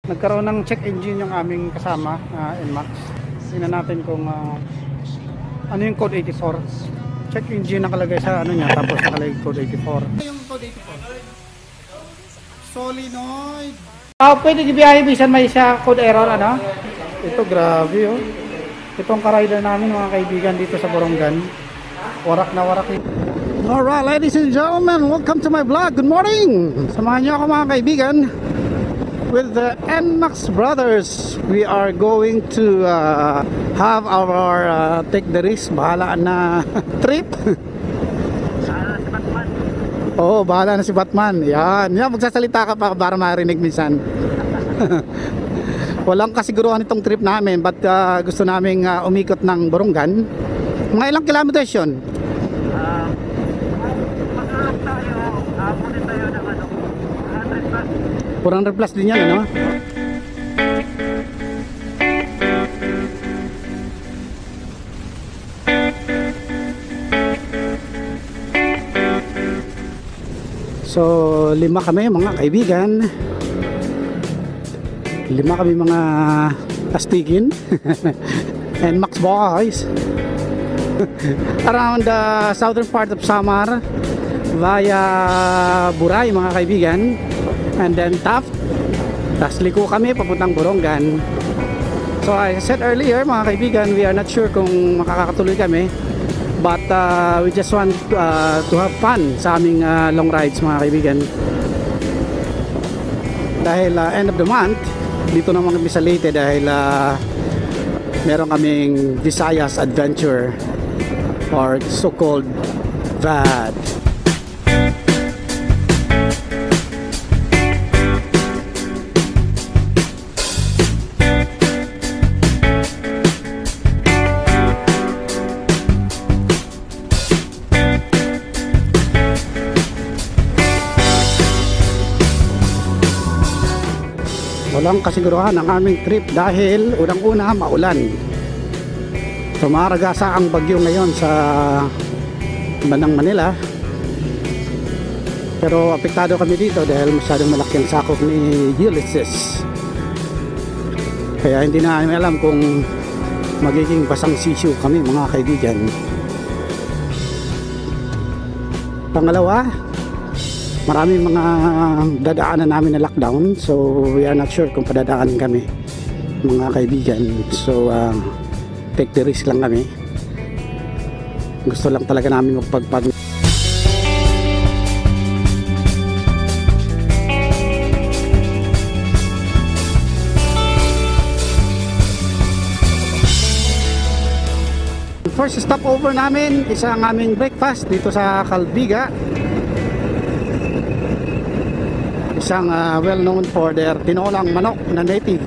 Nagkaroon ng check engine yung aming kasama, NMAX. Tingnan natin kung ano yung code 84. Check engine nakalagay sa ano niya, tapos nakalagay code 84. Yung code 84? Solenoid. Pwede gibiyahe bisan may siya code error ano? Ito grabe oh. Itong ka-rider namin mga kaibigan dito sa Borongan. Warak na warak. Alright ladies and gentlemen, welcome to my vlog. Good morning. Samahan niyo ako mga kaibigan. With the NMAX brothers, we are going to have our take the risk, bahala na trip. Oo, bahala na si Batman. Yan, magsasalita ka pa para marinig minsan. Walang kasiguruhan itong trip namin, but gusto naming umikot ng Borongan. Mga ilang kilometers yun? 400 plus din yan, ano? So, 5 kami mga kaibigan. 5 kami mga astigin. And Max boys. Around the southern part of Samar via Buray mga kaibigan. And then Taft, tas liko kami papuntang Borongan. So I said earlier mga kaibigan, we are not sure kung makakatuloy kami, but we just want to have fun sa aming long rides mga kaibigan. Dahil end of the month, dito naman kami sa Leyte dahil meron kaming Visayas Adventure or so-called VAD. Walang kasiguruhan ang aming trip dahil unang-una maulan. Tumaragasa ang bagyo ngayon sa Manang Manila. Pero apektado kami dito dahil masyadong malaki ang sakop ni Ulysses. Kaya hindi na namin alam kung magiging basang sisyo kami mga kaibigan. Pangalawa, maraming mga dadaanan namin na lockdown, so we are not sure kung padadaanin kami mga kaibigan. So take the risk lang kami. Gusto lang talaga namin magpagpag. First stopover namin is ang aming breakfast dito sa Calbiga. Isang well known for their tinolang manok na native.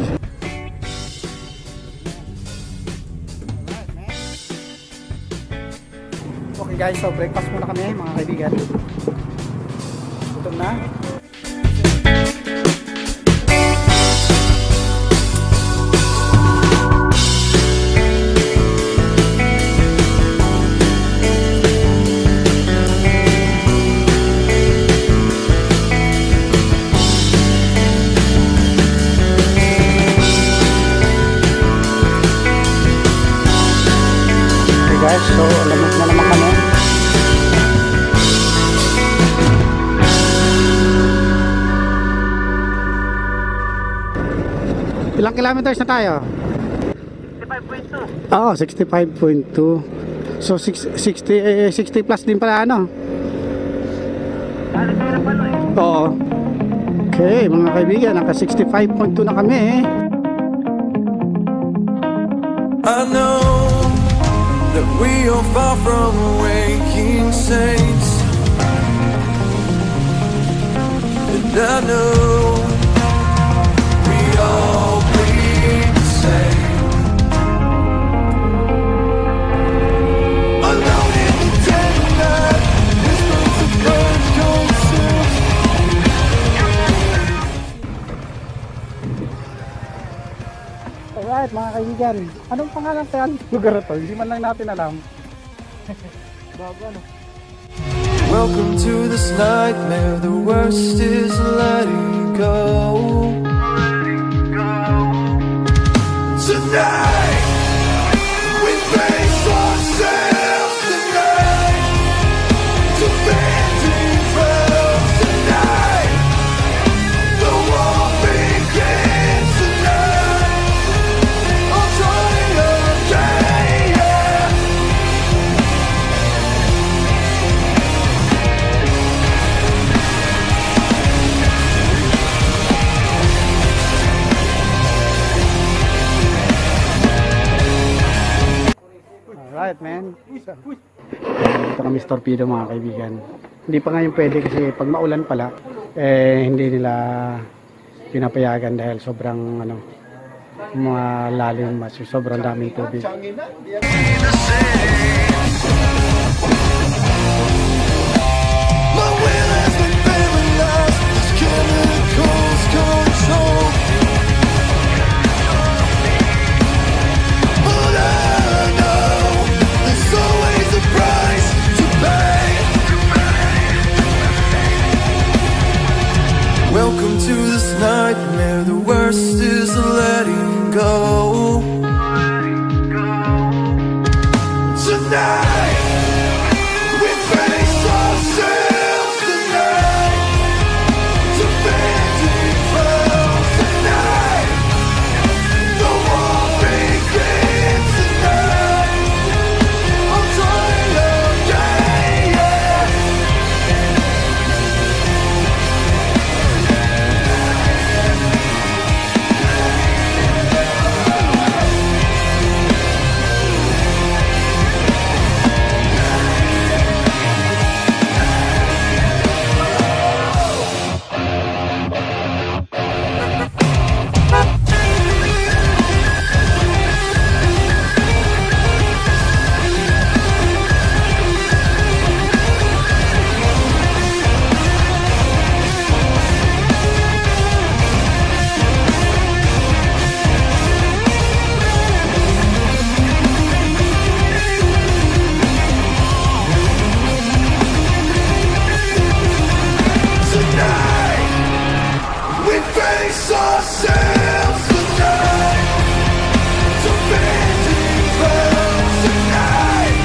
Okay guys, so breakfast muna kami mga kaibigan. Gutom na. So, lamok na naman kami. Ilang kilometers na tayo? 65.2. Oo, 65.2. So, 60 plus din pala, ano? Oo. Okay, mga kaibigan, naka 65.2 na kami eh. I know that we are far from waking saints, and I know we all bleed the same. Alone in the dead night, whispers of birds consume. Alright mga kaibigan, anong pangalan sa lugar ito? Hindi man lang natin alam. Bago ano? Welcome to this nightmare, the worst is letting go. it, man. Ito kami sa Torpedo, mga kaibigan. Hindi pa ngayon pwede kasi pag maulan pala, hindi nila pinapayagan dahil sobrang malalim, sobrang daming tubig. My will has been paralyzed. This chemicals control. But I know there's always a price to pay. Welcome to this nightmare. The worst is letting go. Tonight we face ourselves tonight. To vanity falls tonight. The war begins tonight. I'm tired of day. Tonight we face ourselves tonight. To vanity falls tonight.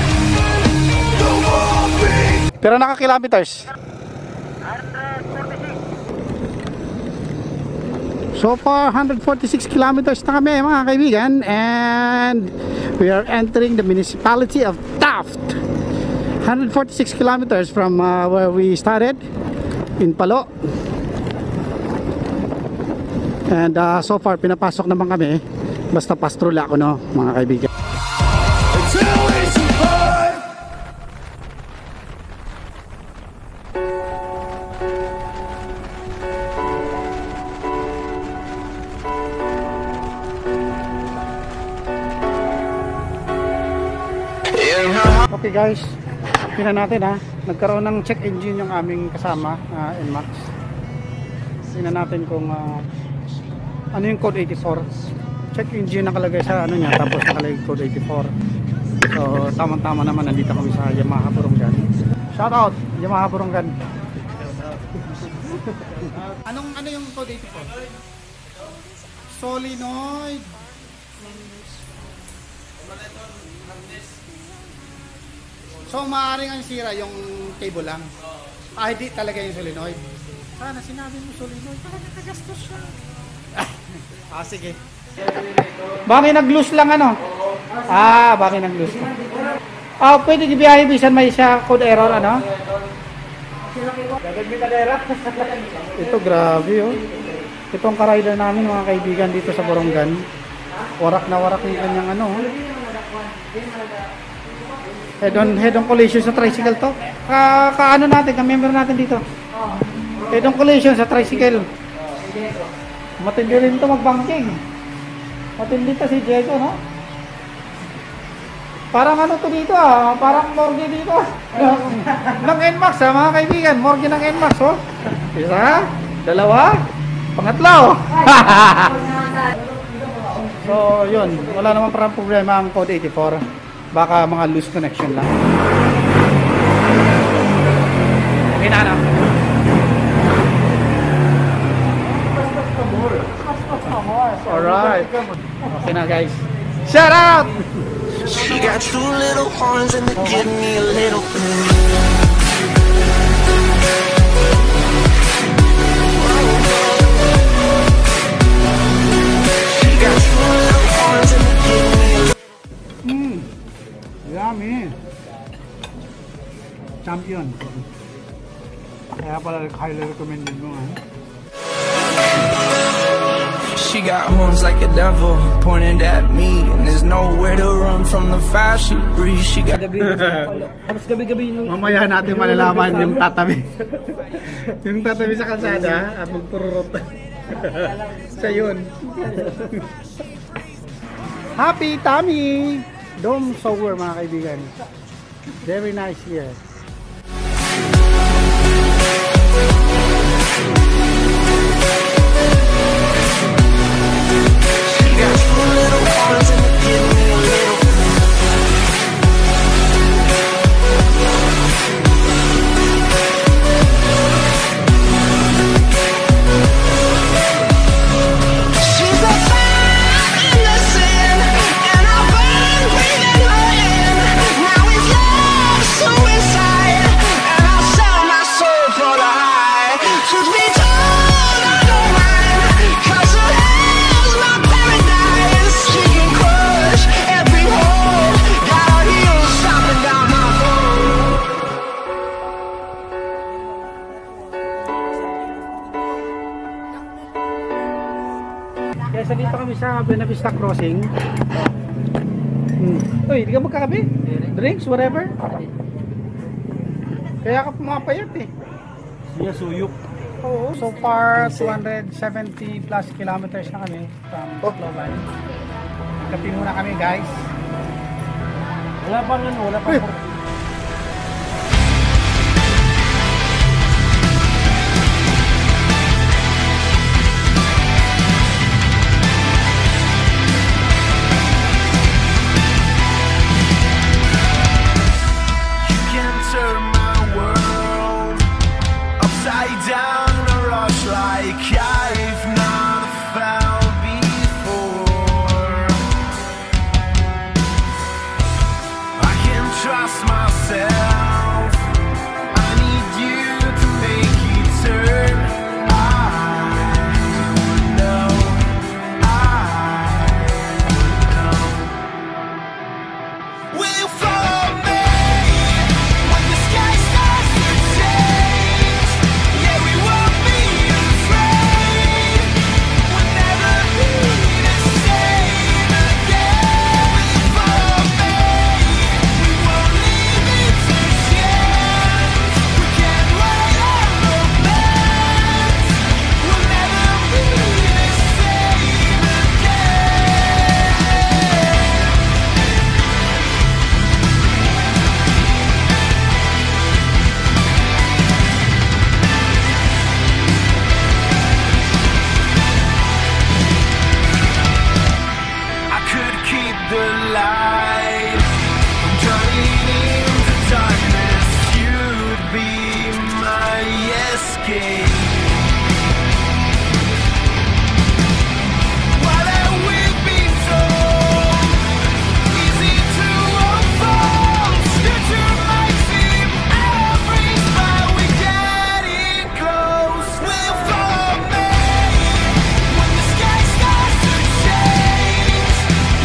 The war begins. Pero naka-kilometers? So far, 146 kilometers na kami, mga kaibigan, and we are entering the municipality of Taft. 146 kilometers from where we started in Palo. And so far, pinapasok naman kami. Basta pastrula ako, no, mga kaibigan. Until we survive. Okay guys, tingnan natin ha. Nagkaroon ng check engine yung aming kasama, NMAX. Tingnan natin kung ano yung code 84. Check engine nakalagay sa ano niya, tapos nakalagay code 84. So tama-tama naman, nandito kami sa Yamaha Buronggan. Shout out Yamaha Buronggan. Ano yung code 84? Solenoid. So maaaring ang sira yung cable lang. Hindi talaga yung solenoid. Sana sinabi mo solenoid, talaga kagastos siya. Sige. Bakit nag-loose lang ano? Bakit nag-loose lang. Pwede gibiyahe bisan may siya code error ano? Ito grabe oh. Itong ka-rider namin, mga kaibigan, dito sa Buronggan. Warak na warak yung kanyang ano. Head-on collision sa tricycle to. Kaano natin, ka-member natin dito. Head-on collision sa tricycle. Matindi rin to mag-banking. Matindi to si Diego, no? Parang ano to dito parang morgue dito. Ng NMAX mga kaibigan, morgue ng NMAX oh. Isa, dalawa, pangatlo. So yun, wala naman parang problema ang code 84. Baka mga loose connection lang. Okay na. Alright. Okay na guys. Shout out! She got two little horns and they give me a little She got two little horns and they give me a Yummy. Champion. Kaya pala highly recommended mo She got horns like a devil pointed at me, and there's nowhere to run from the fire she breathes. She got Halos gabi-gabi nung... Mamaya natin malalaman yung tatabi. Yung tatabi sa kalsada at magpururot. Sa yun. Happy Tummy! Dome sour mga kaibigan. Very nice here. She got two little ones and give me a little. She's a fire in the sand, and I burn breathing her in. Now it's love suicide, and I'll sell my soul for the high. Truth be told, I don't mind, 'cause her hell's my paradise. She can crush every hole, got her heels stomping down my road. Kaya sa dito kami sa Buena Vista Crossing. Uy, di ka magkakabi? Drinks, whatever? Kaya ka pumapayat eh. Siya suyok. Oo, so far 270 plus kilometers na kami from Tacloban. Kapi muna kami guys. Wala pang ano, wala pang... You can turn my world upside down, a rush like I've not felt before. I can trust myself. I need you to make it turn. I know. Will you follow me when the sky starts to change? Yeah, we won't be afraid. We'll never be the same again. Will you follow me? We won't leave it to chance. We can't write our romance. We'll never be the same again. I could keep the light from turning into darkness. You'd be my escape. While that we've been told, easy to unfold. Future might seem every spot we getting close. Will follow me when the sky starts to change.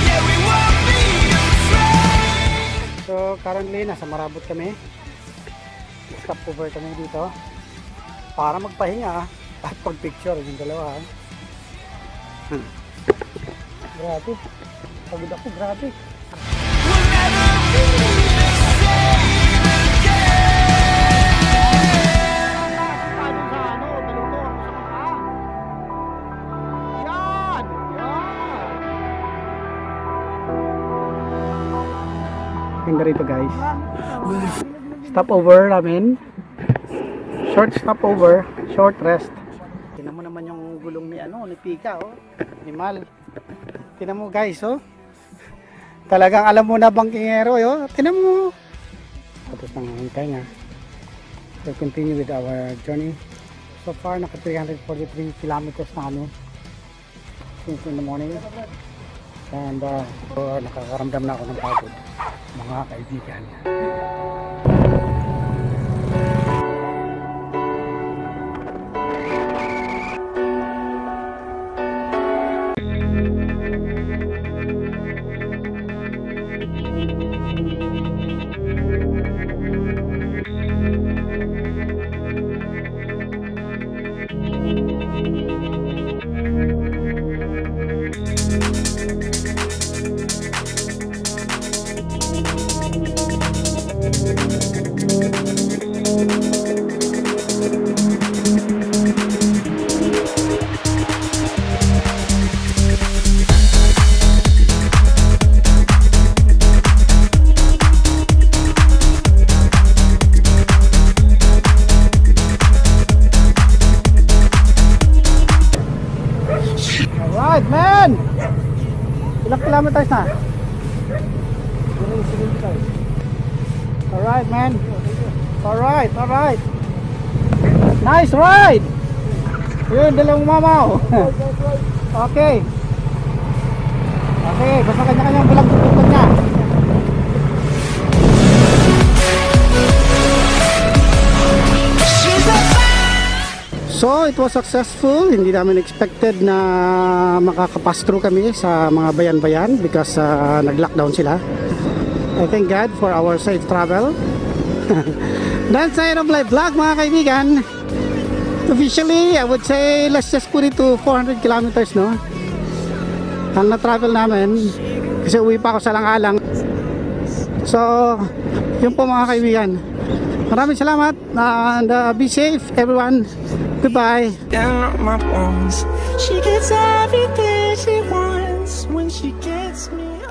Yeah, we won't be afraid. So currently nasa Marabot kami. Stop over kami dito para magpahinga at pag-picture yung dalawa. Grabe. Pagod ako, grabe. We'll never be the same Ganda rito guys. Stopover namin. Short stopover, short rest. Tingnan mo naman yung gulong ni ni Pika ni Mal. Tingnan mo guys Talagang alam mo na bangkingero Tingnan mo. Tapos nang hintay nga. We'll continue with our journey. So far naka 343 kilometers na kami since in the morning. And nakakaramdam na ako ng pagod, mga kaibigan. kaibigan! Ilang kilometers na? Alright, man. Alright. Nice ride! Yun, dalawang mamaw. Okay. Basta kanya-kanyang bulag-bulag niya. So, it was successful. Hindi namin expected na makakapass through kami sa mga bayan-bayan because nag-lockdown sila. I thank God for our safe travel. That's the end of my vlog, mga kaibigan. Officially, I would say let's just put it to 400 kilometers, no? Ang na-travel namin kasi uwi pa ako sa lang-alang. So, yun po mga kaibigan. Maraming salamat and be safe everyone. Goodbye. Down on my bones. She gets everything she wants when she gets me.